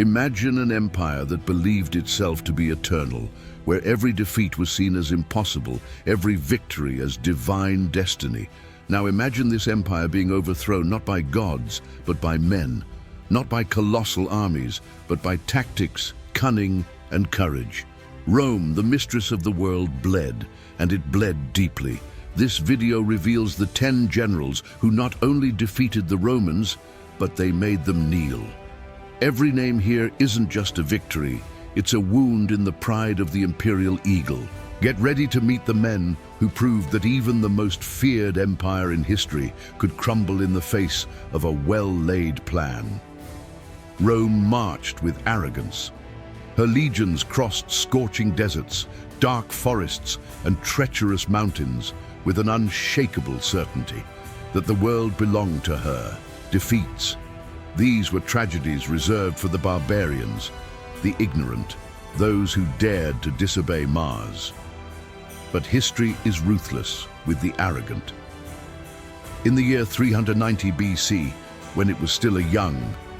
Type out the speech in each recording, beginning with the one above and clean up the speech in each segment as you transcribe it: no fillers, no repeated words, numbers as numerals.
Imagine an empire that believed itself to be eternal, where every defeat was seen as impossible, every victory as divine destiny. Now imagine this empire being overthrown not by gods, but by men, not by colossal armies, but by tactics, cunning, and courage. Rome, the mistress of the world, bled, and it bled deeply. This video reveals the 10 generals who not only defeated the Romans, but they made them kneel. Every name here isn't just a victory, it's a wound in the pride of the imperial eagle. Get ready to meet the men who proved that even the most feared empire in history could crumble in the face of a well-laid plan. Rome marched with arrogance. Her legions crossed scorching deserts, dark forests, and treacherous mountains with an unshakable certainty that the world belonged to her. Defeats. These were tragedies reserved for the barbarians, the ignorant, those who dared to disobey Mars. But history is ruthless with the arrogant. In the year 390 BC, when it was still a young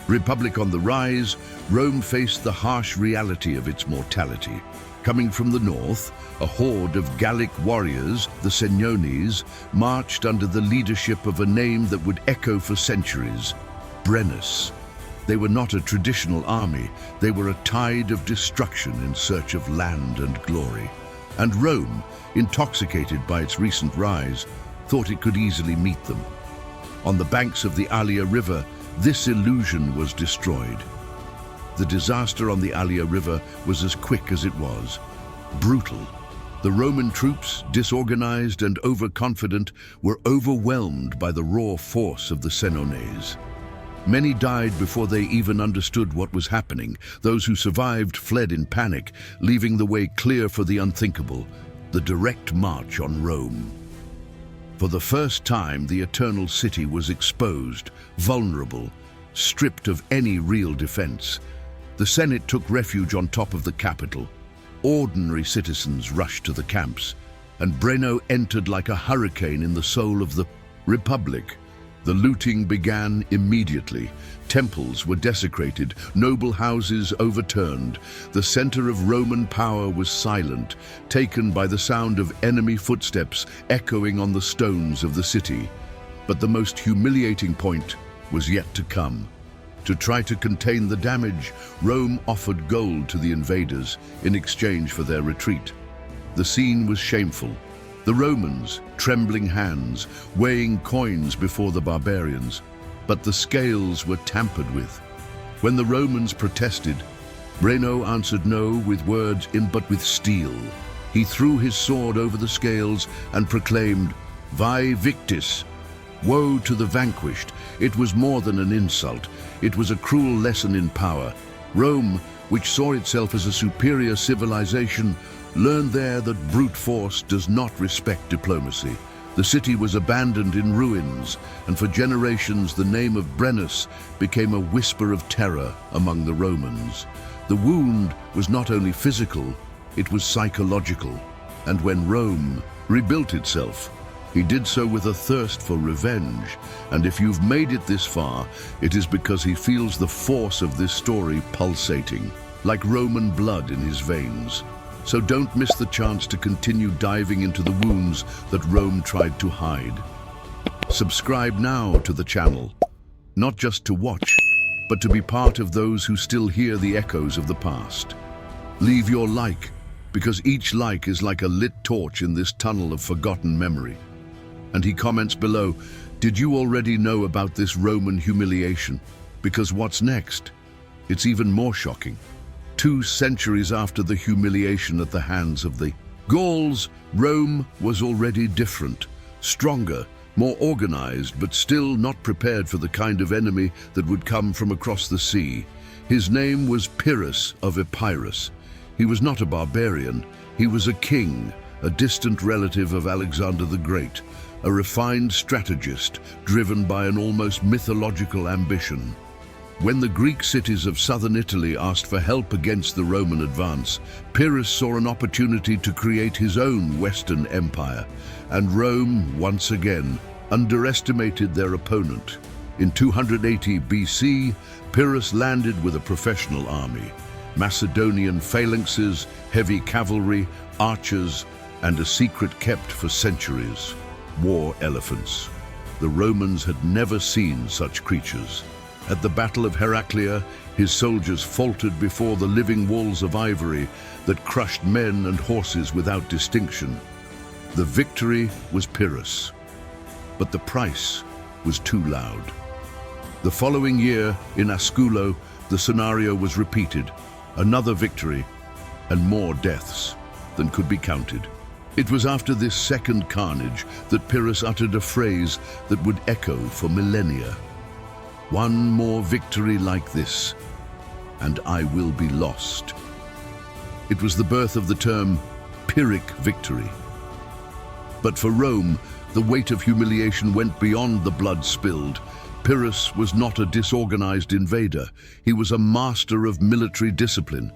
republic on the rise, Rome faced the harsh reality of its mortality. Coming from the north, a horde of Gallic warriors, the Senones, marched under the leadership of a name that would echo for centuries: Brennus. They were not a traditional army, they were a tide of destruction in search of land and glory. And Rome, intoxicated by its recent rise, thought it could easily meet them. On the banks of the Allia River, this illusion was destroyed. The disaster on the Allia River was as quick as it was brutal. The Roman troops, disorganized and overconfident, were overwhelmed by the raw force of the Senones. Many died before they even understood what was happening. Those who survived fled in panic, leaving the way clear for the unthinkable, the direct march on Rome. For the first time, the Eternal City was exposed, vulnerable, stripped of any real defense. The Senate took refuge on top of the Capitol. Ordinary citizens rushed to the camps, and Brennus entered like a hurricane in the soul of the Republic. The looting began immediately. Temples were desecrated, noble houses overturned. The center of Roman power was silent, taken by the sound of enemy footsteps echoing on the stones of the city. But the most humiliating point was yet to come. To try to contain the damage, Rome offered gold to the invaders in exchange for their retreat. The scene was shameful. The Romans, trembling hands, weighing coins before the barbarians. But the scales were tampered with. When the Romans protested, Brennus answered no with words but with steel. He threw his sword over the scales and proclaimed, "Vae victis!" Woe to the vanquished. It was more than an insult. It was a cruel lesson in power. Rome, which saw itself as a superior civilization, learned there that brute force does not respect diplomacy. The city was abandoned in ruins, and for generations the name of Brennus became a whisper of terror among the Romans. The wound was not only physical, it was psychological. And when Rome rebuilt itself, he did so with a thirst for revenge. And if you've made it this far, it is because he feels the force of this story pulsating, like Roman blood in his veins. So don't miss the chance to continue diving into the wounds that Rome tried to hide. Subscribe now to the channel, not just to watch, but to be part of those who still hear the echoes of the past. Leave your like, because each like is like a lit torch in this tunnel of forgotten memory. And he comments below, did you already know about this Roman humiliation? Because what's next? It's even more shocking. 2 centuries after the humiliation at the hands of the Gauls, Rome was already different, stronger, more organized, but still not prepared for the kind of enemy that would come from across the sea. His name was Pyrrhus of Epirus. He was not a barbarian, he was a king, a distant relative of Alexander the Great, a refined strategist driven by an almost mythological ambition. When the Greek cities of southern Italy asked for help against the Roman advance, Pyrrhus saw an opportunity to create his own Western empire, and Rome, once again, underestimated their opponent. In 280 BC, Pyrrhus landed with a professional army. Macedonian phalanxes, heavy cavalry, archers, and a secret kept for centuries: war elephants. The Romans had never seen such creatures. At the Battle of Heraclea, his soldiers faltered before the living walls of ivory that crushed men and horses without distinction. The victory was Pyrrhus, but the price was too loud. The following year, in Asculo, the scenario was repeated: another victory and more deaths than could be counted. It was after this second carnage that Pyrrhus uttered a phrase that would echo for millennia: "One more victory like this, and I will be lost." It was the birth of the term Pyrrhic victory. But for Rome, the weight of humiliation went beyond the blood spilled. Pyrrhus was not a disorganized invader. He was a master of military discipline.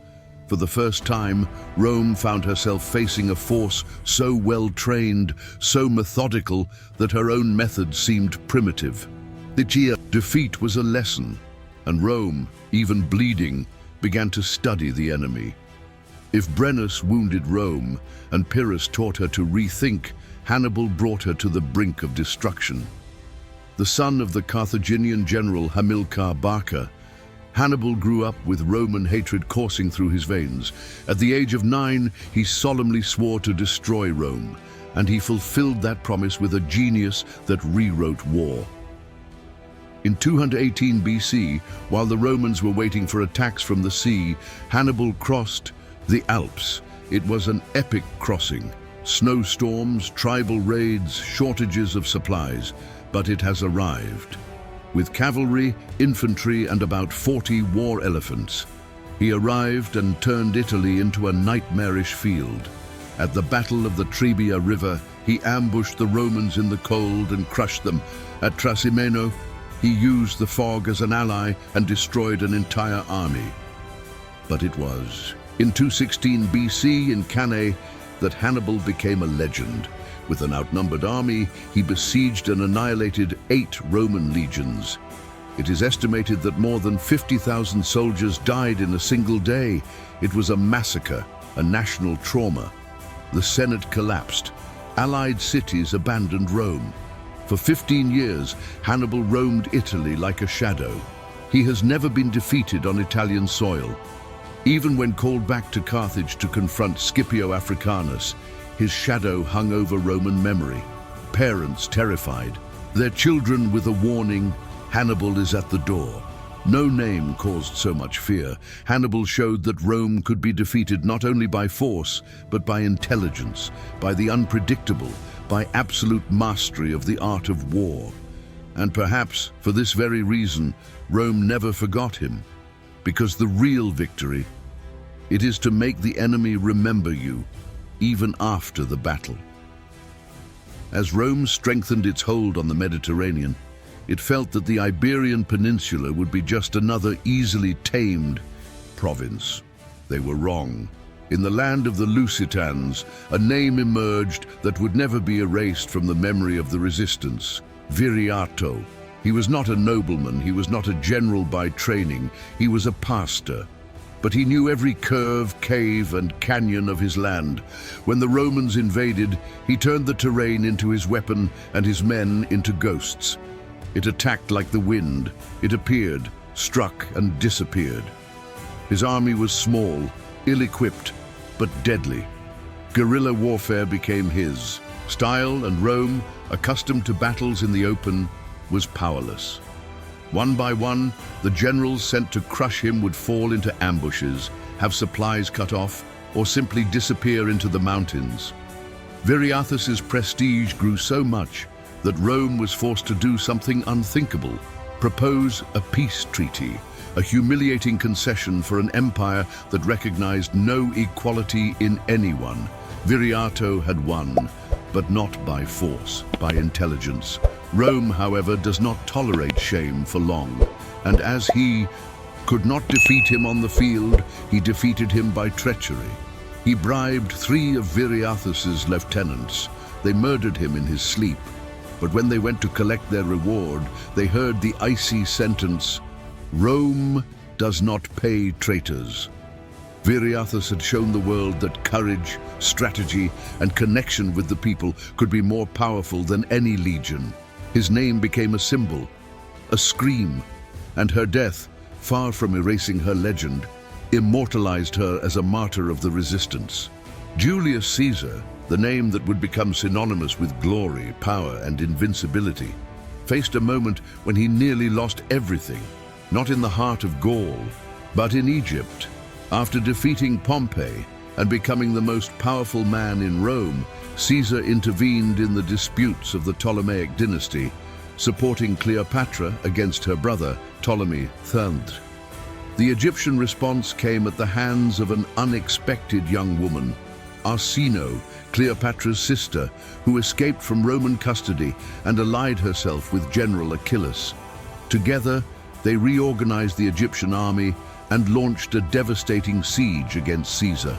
For the first time, Rome found herself facing a force so well-trained, so methodical, that her own methods seemed primitive. The defeat was a lesson, and Rome, even bleeding, began to study the enemy. If Brennus wounded Rome and Pyrrhus taught her to rethink, Hannibal brought her to the brink of destruction. The son of the Carthaginian general Hamilcar Barca, Hannibal grew up with Roman hatred coursing through his veins. At the age of 9, he solemnly swore to destroy Rome, and he fulfilled that promise with a genius that rewrote war. In 218 BC, while the Romans were waiting for attacks from the sea, Hannibal crossed the Alps. It was an epic crossing. Snowstorms, tribal raids, shortages of supplies, but it has arrived. With cavalry, infantry, and about 40 war elephants, he arrived and turned Italy into a nightmarish field. At the Battle of the Trebia River, he ambushed the Romans in the cold and crushed them. At Trasimeno, he used the fog as an ally and destroyed an entire army. But it was in 216 BC in Cannae that Hannibal became a legend. With an outnumbered army, he besieged and annihilated 8 Roman legions. It is estimated that more than 50,000 soldiers died in a single day. It was a massacre, a national trauma. The Senate collapsed. Allied cities abandoned Rome. For 15 years, Hannibal roamed Italy like a shadow. He has never been defeated on Italian soil. Even when called back to Carthage to confront Scipio Africanus, his shadow hung over Roman memory. Parents terrified, their children with a warning: Hannibal is at the door. No name caused so much fear. Hannibal showed that Rome could be defeated not only by force, but by intelligence, by the unpredictable, by absolute mastery of the art of war. And perhaps, for this very reason, Rome never forgot him. Because the real victory, it is to make the enemy remember you, even after the battle. As Rome strengthened its hold on the Mediterranean, it felt that the Iberian Peninsula would be just another easily tamed province. They were wrong. In the land of the Lusitans, a name emerged that would never be erased from the memory of the resistance: Viriato. He was not a nobleman, he was not a general by training, he was a pastor. But he knew every curve, cave, and canyon of his land. When the Romans invaded, he turned the terrain into his weapon and his men into ghosts. It attacked like the wind. It appeared, struck, and disappeared. His army was small, ill-equipped, but deadly. Guerrilla warfare became his. Style and Rome, accustomed to battles in the open, was powerless. One by one, the generals sent to crush him would fall into ambushes, have supplies cut off, or simply disappear into the mountains. Viriathous's prestige grew so much that Rome was forced to do something unthinkable: propose a peace treaty, a humiliating concession for an empire that recognized no equality in anyone. Viriato had won, but not by force, by intelligence. Rome, however, does not tolerate shame for long, and as he could not defeat him on the field, he defeated him by treachery. He bribed 3 of Viriathous's lieutenants. They murdered him in his sleep. But when they went to collect their reward, they heard the icy sentence, "Rome does not pay traitors." Viriathus had shown the world that courage, strategy, and connection with the people could be more powerful than any legion. His name became a symbol, a scream, and her death, far from erasing her legend, immortalized her as a martyr of the resistance. Julius Caesar, the name that would become synonymous with glory, power, and invincibility, faced a moment when he nearly lost everything, not in the heart of Gaul, but in Egypt. After defeating Pompey and becoming the most powerful man in Rome, Caesar intervened in the disputes of the Ptolemaic dynasty, supporting Cleopatra against her brother, Ptolemy III. The Egyptian response came at the hands of an unexpected young woman, Arsinoe, Cleopatra's sister, who escaped from Roman custody and allied herself with General Achilles. Together, they reorganized the Egyptian army and launched a devastating siege against Caesar.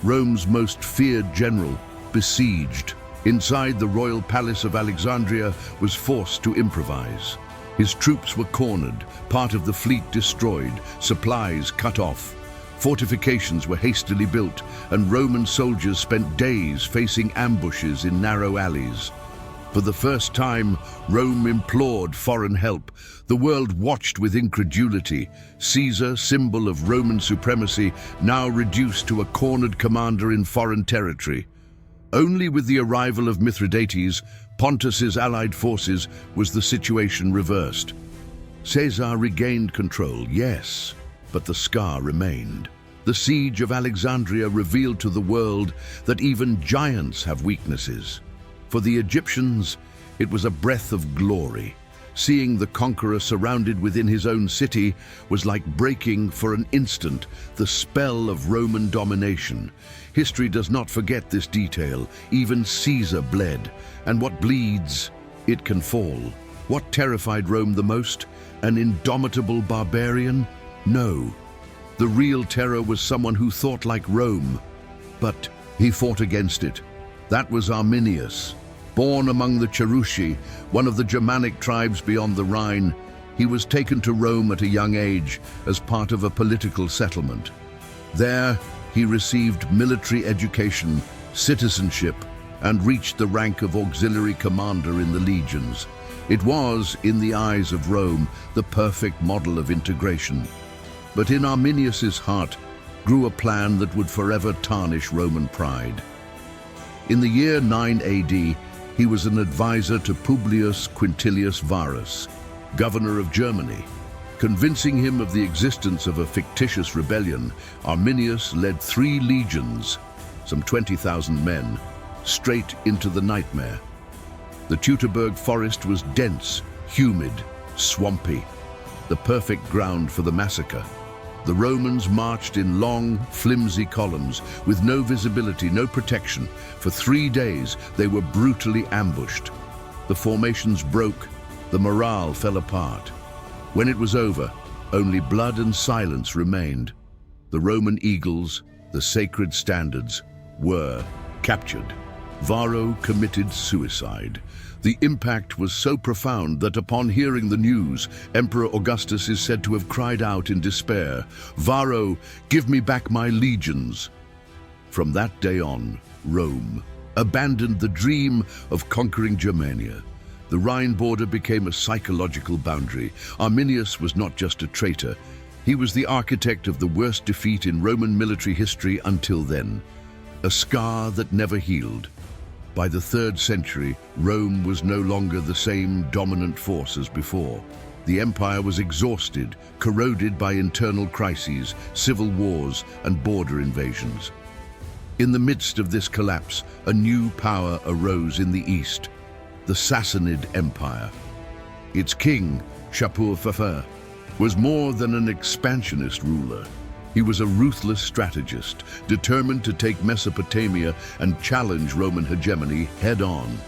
Rome's most feared general, besieged inside the royal palace of Alexandria, was forced to improvise. His troops were cornered, part of the fleet destroyed, supplies cut off. Fortifications were hastily built, and Roman soldiers spent days facing ambushes in narrow alleys. For the first time, Rome implored foreign help. The world watched with incredulity. Caesar, symbol of Roman supremacy, now reduced to a cornered commander in foreign territory. Only with the arrival of Mithridates, Pontus's allied forces, was the situation reversed. Caesar regained control, yes, but the scar remained. The siege of Alexandria revealed to the world that even giants have weaknesses. For the Egyptians, it was a breath of glory. Seeing the conqueror surrounded within his own city was like breaking, for an instant, the spell of Roman domination. History does not forget this detail. Even Caesar bled, and what bleeds, it can fall. What terrified Rome the most? An indomitable barbarian? No. The real terror was someone who thought like Rome, but he fought against it. That was Arminius. Born among the Cherusci, one of the Germanic tribes beyond the Rhine, he was taken to Rome at a young age as part of a political settlement. There, he received military education, citizenship, and reached the rank of auxiliary commander in the legions. It was, in the eyes of Rome, the perfect model of integration. But in Arminius's heart grew a plan that would forever tarnish Roman pride. In the year 9 AD, he was an advisor to Publius Quintilius Varus, governor of Germany. Convincing him of the existence of a fictitious rebellion, Arminius led 3 legions, some 20,000 men, straight into the nightmare. The Teutoburg forest was dense, humid, swampy, the perfect ground for the massacre. The Romans marched in long, flimsy columns with no visibility, no protection. For 3 days, they were brutally ambushed. The formations broke, the morale fell apart. When it was over, only blood and silence remained. The Roman eagles, the sacred standards, were captured. Varro committed suicide. The impact was so profound that upon hearing the news, Emperor Augustus is said to have cried out in despair, "Varro, give me back my legions." From that day on, Rome abandoned the dream of conquering Germania. The Rhine border became a psychological boundary. Arminius was not just a traitor. He was the architect of the worst defeat in Roman military history until then. A scar that never healed. By the 3rd century, Rome was no longer the same dominant force as before. The empire was exhausted, corroded by internal crises, civil wars, and border invasions. In the midst of this collapse, a new power arose in the east, the Sassanid Empire. Its king, Shapur-Fafur, was more than an expansionist ruler. He was a ruthless strategist, determined to take Mesopotamia and challenge Roman hegemony head-on.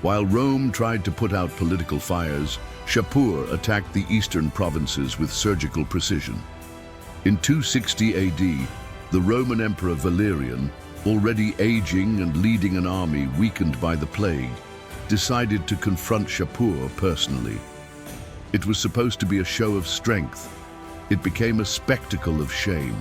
While Rome tried to put out political fires, Shapur attacked the eastern provinces with surgical precision. In 260 AD, the Roman Emperor Valerian, already aging and leading an army weakened by the plague, decided to confront Shapur personally. It was supposed to be a show of strength. It became a spectacle of shame.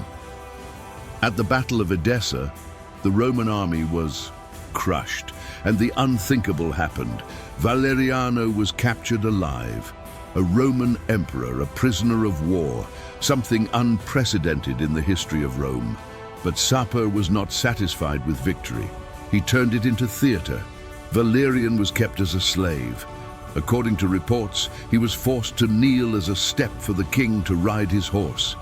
At the Battle of Edessa, the Roman army was crushed, and the unthinkable happened. Valeriano was captured alive, a Roman emperor, a prisoner of war, something unprecedented in the history of Rome. But Shapur was not satisfied with victory. He turned it into theater. Valerian was kept as a slave. According to reports, he was forced to kneel as a step for the king to ride his horse.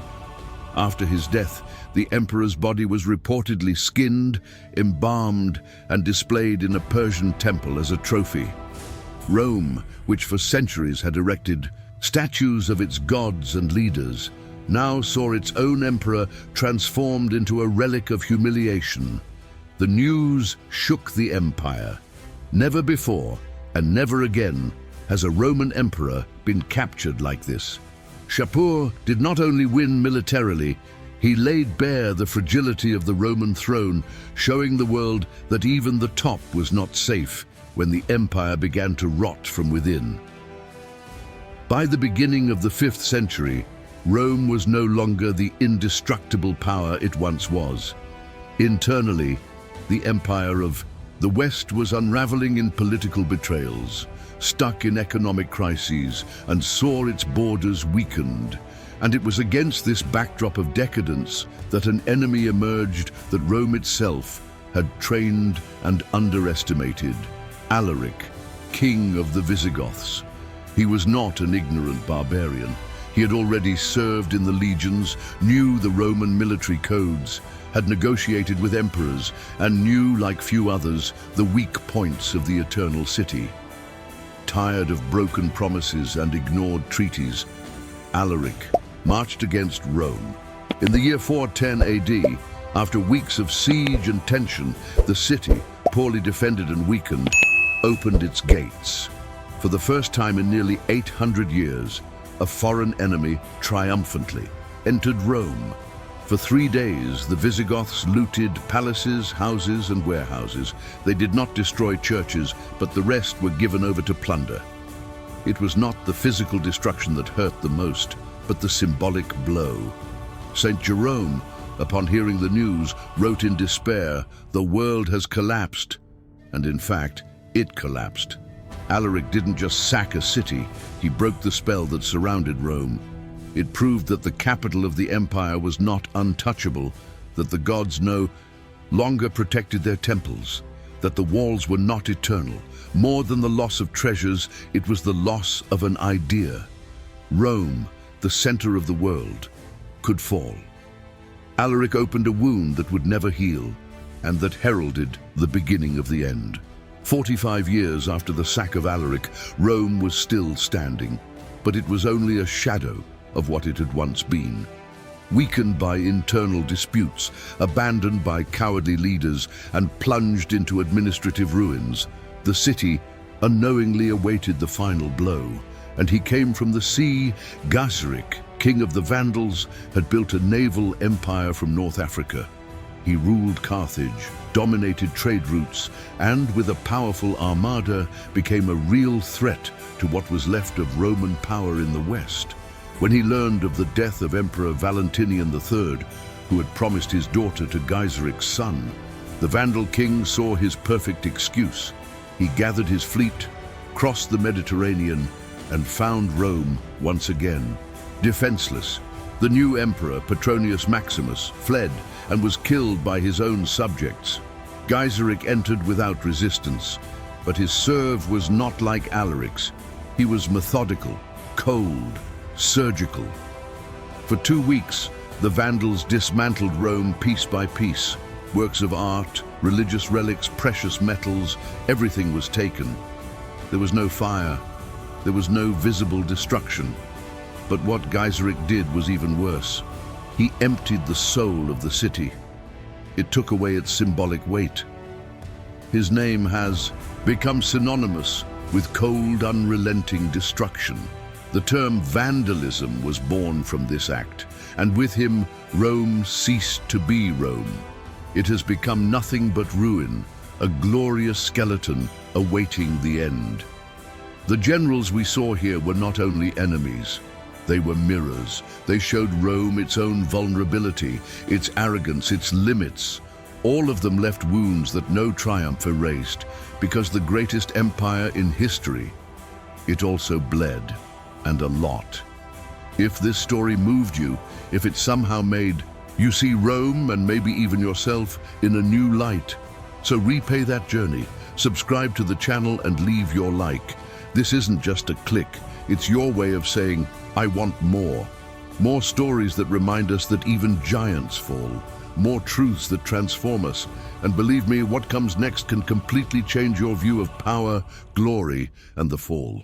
After his death, the emperor's body was reportedly skinned, embalmed, and displayed in a Persian temple as a trophy. Rome, which for centuries had erected statues of its gods and leaders, now saw its own emperor transformed into a relic of humiliation. The news shook the empire. Never before, and never again, has a Roman emperor been captured like this. Shapur did not only win militarily, he laid bare the fragility of the Roman throne, showing the world that even the top was not safe when the empire began to rot from within. By the beginning of the 5th century, Rome was no longer the indestructible power it once was. Internally, the empire of the West was unraveling in political betrayals, stuck in economic crises, and saw its borders weakened. And it was against this backdrop of decadence that an enemy emerged that Rome itself had trained and underestimated: Alaric, king of the Visigoths. He was not an ignorant barbarian. He had already served in the legions, knew the Roman military codes, had negotiated with emperors, and knew, like few others, the weak points of the Eternal City. Tired of broken promises and ignored treaties, Alaric marched against Rome. In the year 410 AD, after weeks of siege and tension, the city, poorly defended and weakened, opened its gates. For the first time in nearly 800 years, a foreign enemy triumphantly entered Rome. For 3 days, the Visigoths looted palaces, houses, and warehouses. They did not destroy churches, but the rest were given over to plunder. It was not the physical destruction that hurt the most, but the symbolic blow. Saint Jerome, upon hearing the news, wrote in despair, "The world has collapsed." And in fact, it collapsed. Alaric didn't just sack a city, he broke the spell that surrounded Rome. It proved that the capital of the empire was not untouchable, that the gods no longer protected their temples, that the walls were not eternal. More than the loss of treasures, it was the loss of an idea. Rome, the center of the world, could fall. Alaric opened a wound that would never heal, and that heralded the beginning of the end. 45 years after the sack of Alaric, Rome was still standing, but it was only a shadow of what it had once been. Weakened by internal disputes, abandoned by cowardly leaders, and plunged into administrative ruins, the city unknowingly awaited the final blow. And he came from the sea. Genseric, king of the Vandals, had built a naval empire from North Africa. He ruled Carthage, dominated trade routes, and with a powerful armada became a real threat to what was left of Roman power in the West. When he learned of the death of Emperor Valentinian III, who had promised his daughter to Genseric's son, the Vandal king saw his perfect excuse. He gathered his fleet, crossed the Mediterranean, and found Rome once again defenseless. The new emperor, Petronius Maximus, fled and was killed by his own subjects. Genseric entered without resistance, but his serve was not like Alaric's. He was methodical, cold, surgical. For 2 weeks, the Vandals dismantled Rome piece by piece. Works of art, religious relics, precious metals, everything was taken. There was no fire. There was no visible destruction. But what Genseric did was even worse. He emptied the soul of the city. It took away its symbolic weight. His name has become synonymous with cold, unrelenting destruction. The term vandalism was born from this act, and with him, Rome ceased to be Rome. It has become nothing but ruin, a glorious skeleton awaiting the end. The generals we saw here were not only enemies, they were mirrors. They showed Rome its own vulnerability, its arrogance, its limits. All of them left wounds that no triumph erased, because the greatest empire in history, it also bled, and a lot. If this story moved you, if it somehow made you see Rome and maybe even yourself in a new light, so repay that journey, subscribe to the channel and leave your like. This isn't just a click, it's your way of saying, I want more. More stories that remind us that even giants fall. More truths that transform us. And believe me, what comes next can completely change your view of power, glory, and the fall.